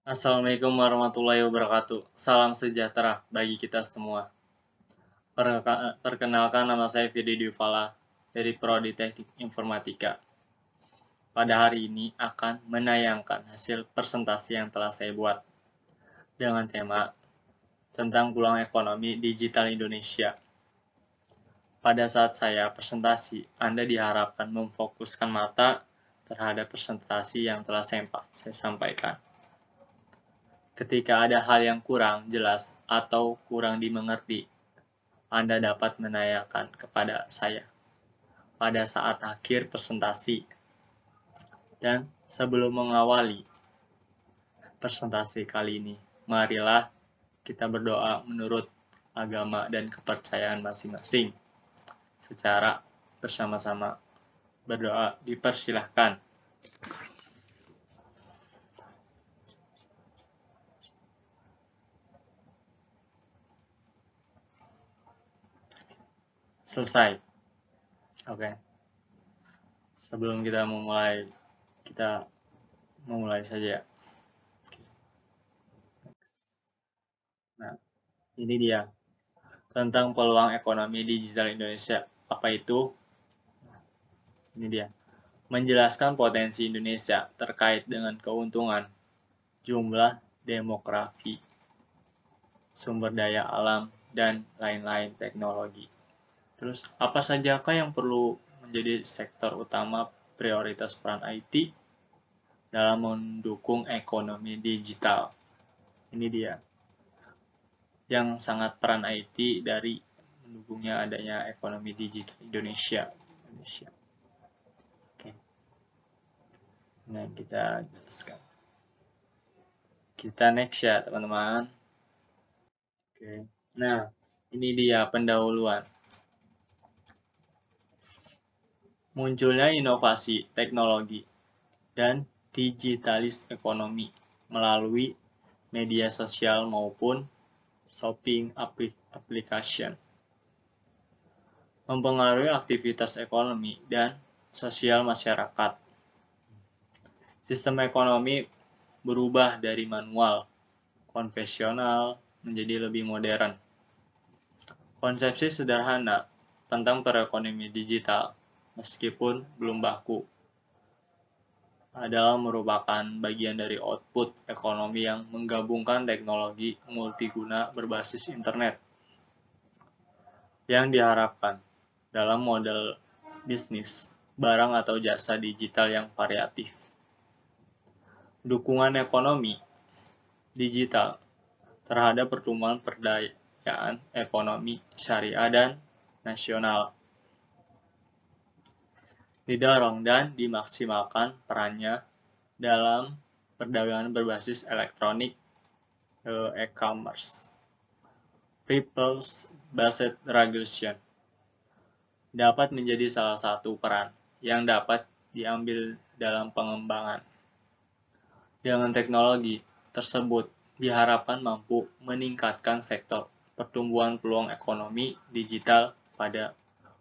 Assalamualaikum warahmatullahi wabarakatuh. Salam sejahtera bagi kita semua. Perkenalkan, nama saya Firdy Dufala dari Prodi Teknik Informatika. Pada hari ini akan menayangkan hasil presentasi yang telah saya buat dengan tema tentang peluang ekonomi digital Indonesia. Pada saat saya presentasi, Anda diharapkan memfokuskan mata terhadap presentasi yang telah saya sampaikan. Ketika ada hal yang kurang jelas atau kurang dimengerti, Anda dapat menanyakan kepada saya pada saat akhir presentasi. Dan sebelum mengawali presentasi kali ini, marilah kita berdoa menurut agama dan kepercayaan masing-masing. Secara bersama-sama berdoa dipersilahkan. Selesai. Oke. Sebelum kita memulai saja. Nah, ini dia tentang peluang ekonomi digital Indonesia. Apa itu? Ini dia. Menjelaskan potensi Indonesia terkait dengan keuntungan, jumlah demografi, sumber daya alam, dan lain-lain teknologi. Terus, apa sajakah yang perlu menjadi sektor utama prioritas peran IT dalam mendukung ekonomi digital? Ini dia. Yang sangat peran IT dari mendukungnya adanya ekonomi digital Indonesia. Oke. Nah, kita jelaskan. Kita next ya, teman-teman. Oke. Nah, ini dia pendahuluan. Munculnya inovasi teknologi dan digitalis ekonomi melalui media sosial maupun shopping application mempengaruhi aktivitas ekonomi dan sosial masyarakat. Sistem ekonomi berubah dari manual, konvensional, menjadi lebih modern. Konsepsi sederhana tentang perekonomian digital, meskipun belum baku, adalah merupakan bagian dari output ekonomi yang menggabungkan teknologi multiguna berbasis internet yang diharapkan dalam model bisnis, barang atau jasa digital yang variatif. Dukungan ekonomi digital terhadap pertumbuhan perdayaan ekonomi syariah dan nasional didorong dan dimaksimalkan perannya dalam perdagangan berbasis elektronik e-commerce. People-based regulation dapat menjadi salah satu peran yang dapat diambil dalam pengembangan. Dengan teknologi tersebut diharapkan mampu meningkatkan sektor pertumbuhan peluang ekonomi digital pada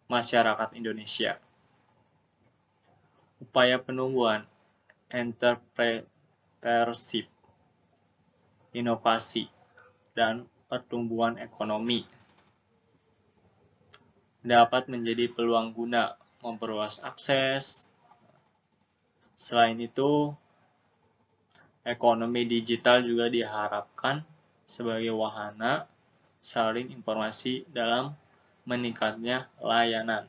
masyarakat Indonesia. Upaya penumbuhan entrepreneurship, inovasi, dan pertumbuhan ekonomi dapat menjadi peluang guna memperluas akses. Selain itu, ekonomi digital juga diharapkan sebagai wahana saling informasi dalam meningkatnya layanan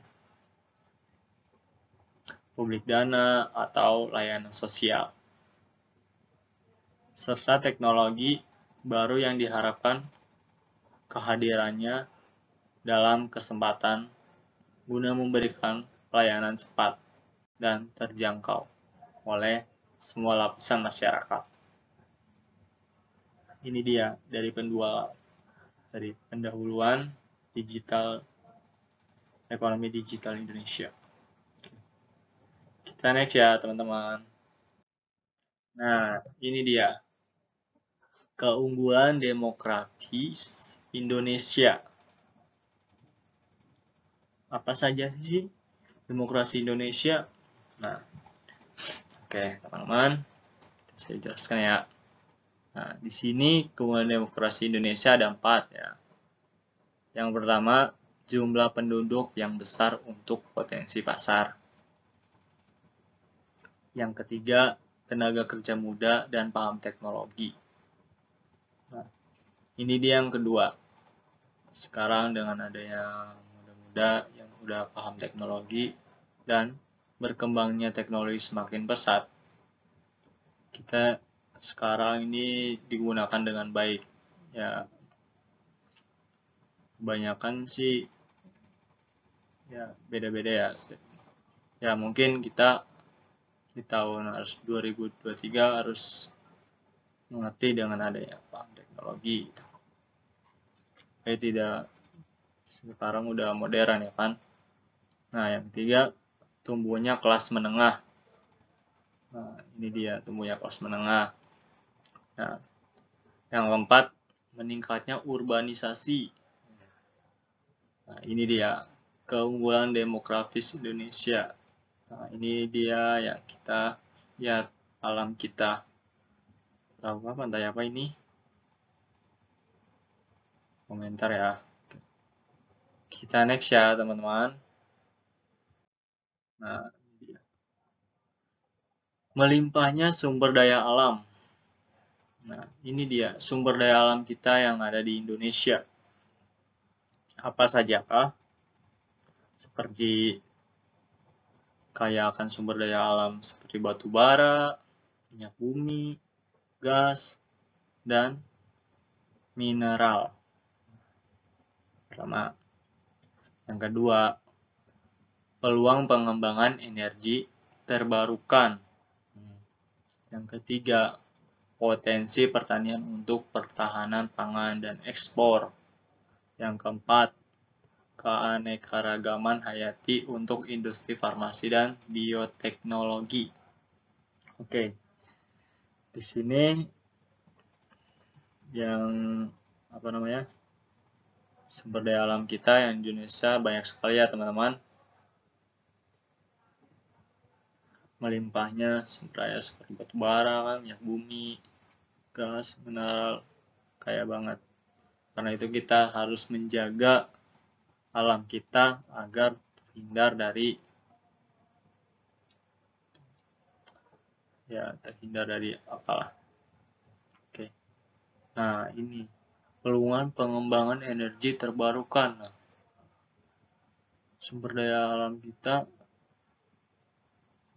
publik dana atau layanan sosial, serta teknologi baru yang diharapkan kehadirannya dalam kesempatan guna memberikan pelayanan cepat dan terjangkau oleh semua lapisan masyarakat. Ini dia dari pendahuluan digital ekonomi digital Indonesia. Kita next ya, teman-teman. Nah, ini dia keunggulan demografis Indonesia. Apa saja sih demokrasi Indonesia? Nah, oke, teman-teman, saya jelaskan ya. Nah, di sini keunggulan demokrasi Indonesia ada 4 ya. Yang pertama, jumlah penduduk yang besar untuk potensi pasar. Yang ketiga, tenaga kerja muda dan paham teknologi. Nah, ini dia yang kedua. Sekarang dengan adanya muda-muda yang udah paham teknologi dan berkembangnya teknologi semakin pesat, kita sekarang ini digunakan dengan baik. Ya, kebanyakan sih ya beda-beda ya. Ya mungkin kita di tahun 2023 harus mengerti dengan adanya paham teknologi. Tapi tidak sekarang udah modern ya kan. Nah, yang ketiga, tumbuhnya kelas menengah. Nah, ini dia tumbuhnya kelas menengah. Nah, yang keempat, meningkatnya urbanisasi. Nah, ini dia keunggulan demografis Indonesia. Nah, ini dia yang kita lihat alam kita. Tahu apa pantai apa ini? Komentar ya. Kita next ya teman-teman. Nah, ini dia. Melimpahnya sumber daya alam. Nah, ini dia sumber daya alam kita yang ada di Indonesia. Apa sajakah? Seperti kaya akan sumber daya alam seperti batu bara, minyak bumi, gas, dan mineral. Pertama. Yang kedua, peluang pengembangan energi terbarukan. Yang ketiga, potensi pertanian untuk pertahanan pangan dan ekspor. Yang keempat, keanekaragaman hayati untuk industri farmasi dan bioteknologi. Oke. Di sini yang sumber daya alam kita yang Indonesia banyak sekali ya teman-teman. Melimpahnya sumber daya seperti batu bara, minyak bumi, gas, mineral, kaya banget. Karena itu kita harus menjaga alam kita agar terhindar dari apalah. Oke. Nah, ini peluang pengembangan energi terbarukan. Nah, sumber daya alam kita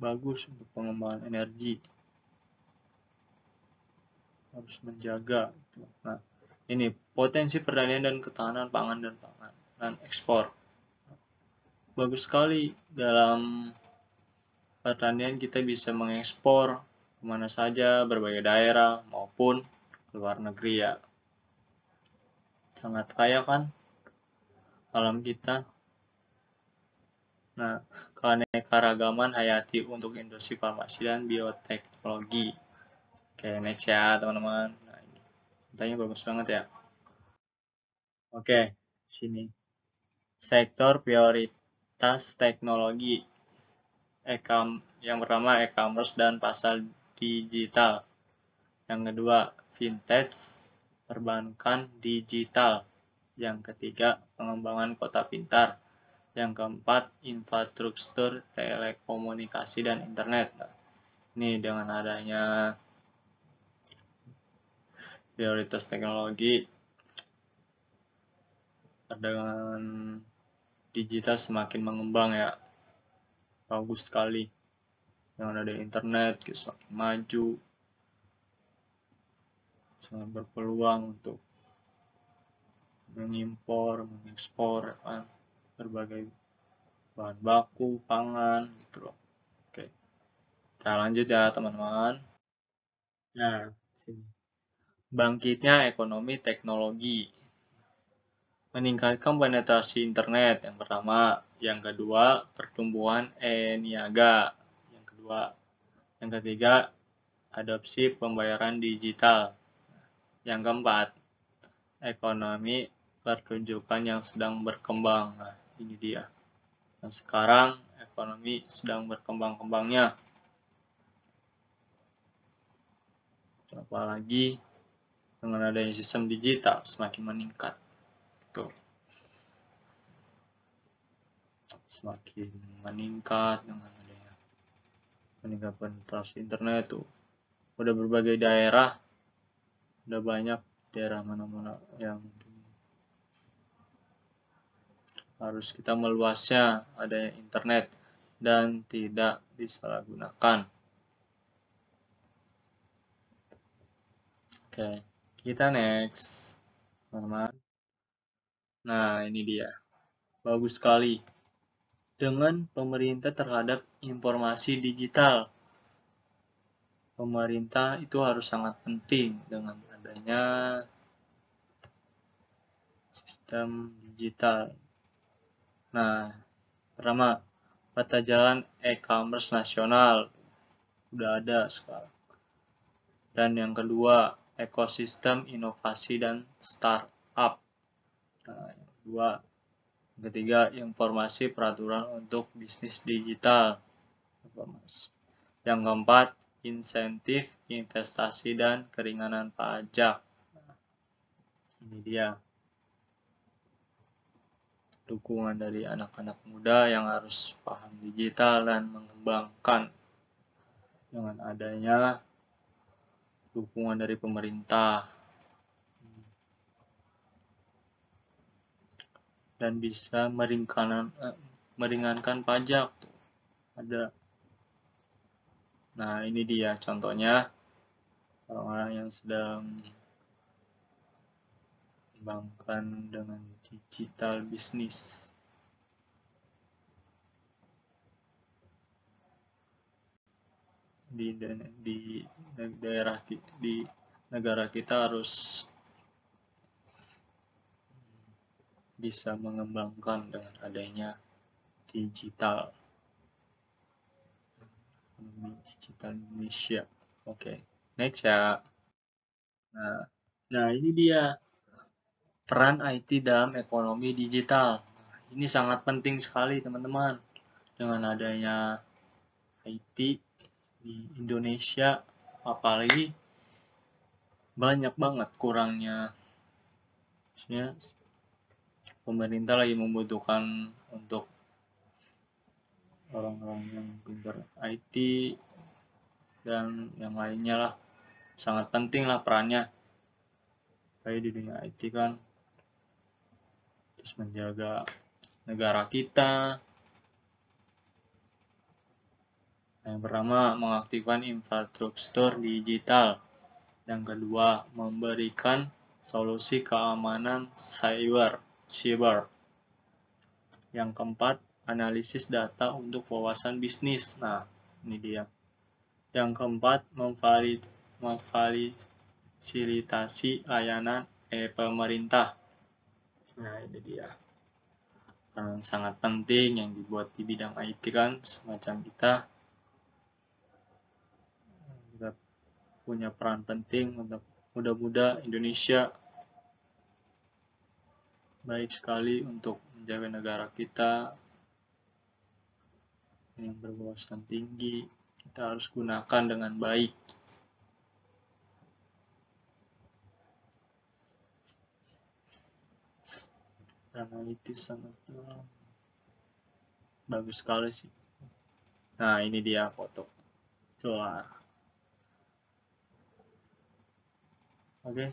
bagus untuk pengembangan energi. Harus menjaga. Nah, ini potensi pertanian dan ketahanan pangan dan ekspor. Bagus sekali dalam pertanian kita bisa mengekspor kemana saja, berbagai daerah maupun ke luar negeri ya. Sangat kaya kan alam kita. Nah, keanekaragaman hayati untuk industri farmasi dan bioteknologi. Oke, next ya teman-teman. Nah, ini katanya bagus banget ya. Oke, sini. Sektor prioritas teknologi. Yang pertama e-commerce dan pasar digital. Yang kedua fintech, perbankan digital. Yang ketiga pengembangan kota pintar. Yang keempat infrastruktur telekomunikasi dan internet. Nah, ini dengan adanya prioritas teknologi, perdagangan digital semakin mengembang ya. Bagus sekali. Dengan ada internet, kita semakin maju, sangat berpeluang untuk mengimpor, mengekspor kan, berbagai bahan baku, pangan, gitu loh. Oke, kita lanjut ya teman-teman. Nah, sini. Bangkitnya ekonomi teknologi. Meningkatkan penetrasi internet yang pertama, yang kedua pertumbuhan e-niaga, yang ketiga adopsi pembayaran digital, yang keempat ekonomi pertunjukan yang sedang berkembang. Nah, ini dia. Dan sekarang ekonomi sedang berkembang-kembangnya. Apalagi dengan adanya sistem digital semakin meningkat. Tuh. Semakin meningkat dengan adanya peningkatan penetrasi internet tuh. Udah berbagai daerah, udah banyak daerah mana-mana yang harus kita meluasnya adanya internet dan tidak disalahgunakan. Oke, kita next, teman-teman. Nah, ini dia. Bagus sekali. Dengan pemerintah terhadap informasi digital. Pemerintah itu harus sangat penting dengan adanya sistem digital. Nah, pertama, peta jalan e-commerce nasional udah ada sekarang. Dan yang kedua, ekosistem inovasi dan startup. Nah, yang kedua, yang ketiga, informasi peraturan untuk bisnis digital. Yang keempat, insentif investasi dan keringanan pajak. Nah, ini dia. Dukungan dari anak-anak muda yang harus paham digital dan mengembangkan dengan adanya dukungan dari pemerintah dan bisa meringankan pajak. Ada. Nah, ini dia contohnya orang-orang yang sedang mengembangkan dengan digital bisnis. Di daerah di negara kita harus bisa mengembangkan dengan adanya digital ekonomi digital Indonesia. Oke, next ya. Nah ini dia peran IT dalam ekonomi digital. Ini sangat penting sekali teman-teman. Dengan adanya IT di Indonesia, apalagi banyak banget kurangnya. Maksudnya pemerintah lagi membutuhkan untuk orang-orang yang pintar IT dan yang lainnya lah. Sangat penting lah perannya. Kayak di dunia IT kan terus menjaga negara kita. Yang pertama, mengaktifkan infrastruktur digital. Yang kedua, memberikan solusi keamanan cyber. Yang keempat, analisis data untuk wawasan bisnis. Nah, ini dia. Yang keempat, memfasilitasi layanan pemerintah. Nah, ini dia. Yang sangat penting yang dibuat di bidang IT kan, semacam kita punya peran penting untuk muda-muda Indonesia. Baik sekali untuk menjaga negara kita yang berwawasan tinggi. Kita harus gunakan dengan baik. Karena itu sangat bagus sekali sih. Nah, ini dia foto. Coba. Oke.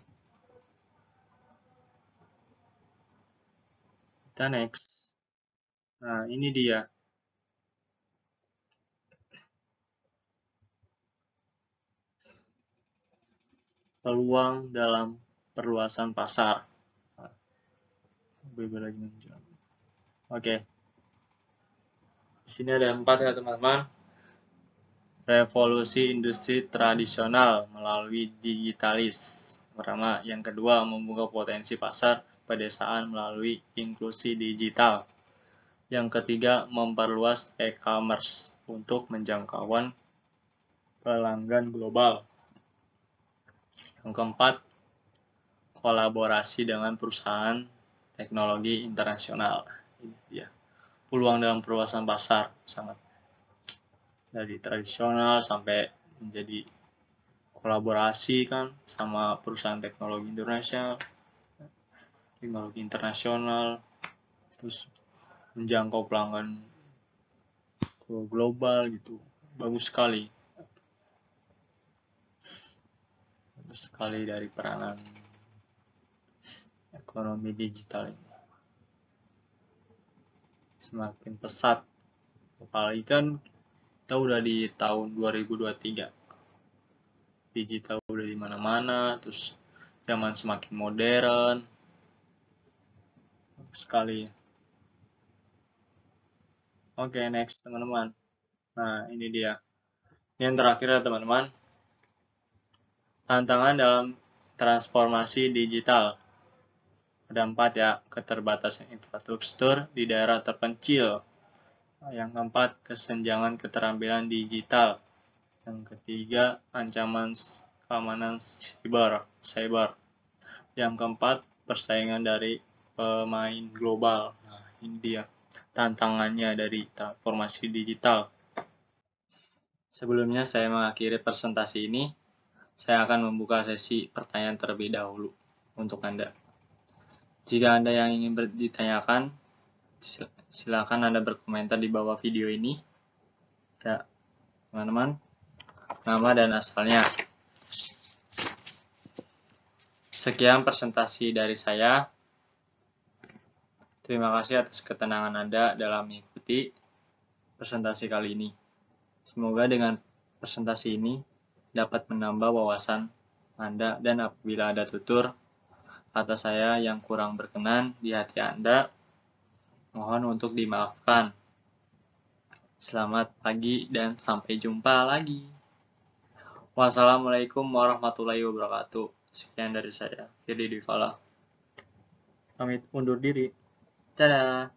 Kita next. Nah, ini dia. Peluang dalam perluasan pasar. Oke. Di sini ada 4 ya teman-teman. Revolusi industri tradisional melalui digitalis. Pertama, yang kedua, membuka potensi pasar pedesaan melalui inklusi digital. Yang ketiga, memperluas e-commerce untuk menjangkauan pelanggan global. Yang keempat, kolaborasi dengan perusahaan teknologi internasional. Ini dia. Peluang dalam perluasan pasar sangat dari tradisional sampai menjadi kolaborasi kan sama perusahaan teknologi internasional, terus menjangkau pelanggan ke global gitu. Bagus sekali dari peranan ekonomi digital ini. Semakin pesat, apalagi kan kita udah di tahun 2023. Digital udah di mana-mana, terus zaman semakin modern sekali. Oke, next teman-teman. Nah, ini dia. Yang terakhir ya teman-teman. Tantangan dalam transformasi digital. Ada 4 ya, keterbatasan infrastruktur di daerah terpencil. Yang keempat, kesenjangan keterampilan digital. Yang ketiga, ancaman keamanan cyber. Yang keempat, persaingan dari pemain global. Nah, ini dia tantangannya dari transformasi digital. Sebelumnya saya mengakhiri presentasi ini, saya akan membuka sesi pertanyaan terlebih dahulu untuk Anda. Jika Anda yang ingin ditanyakan, silakan Anda berkomentar di bawah video ini. Ya, teman-teman, nama dan asalnya. Sekian presentasi dari saya. Terima kasih atas ketenangan Anda dalam mengikuti presentasi kali ini. Semoga dengan presentasi ini dapat menambah wawasan Anda, dan apabila ada tutur kata saya yang kurang berkenan di hati Anda, mohon untuk dimaafkan. Selamat pagi dan sampai jumpa lagi. Wassalamualaikum warahmatullahi wabarakatuh. Sekian dari saya, Firly Dwi Fala. Pamit undur diri. Dadah.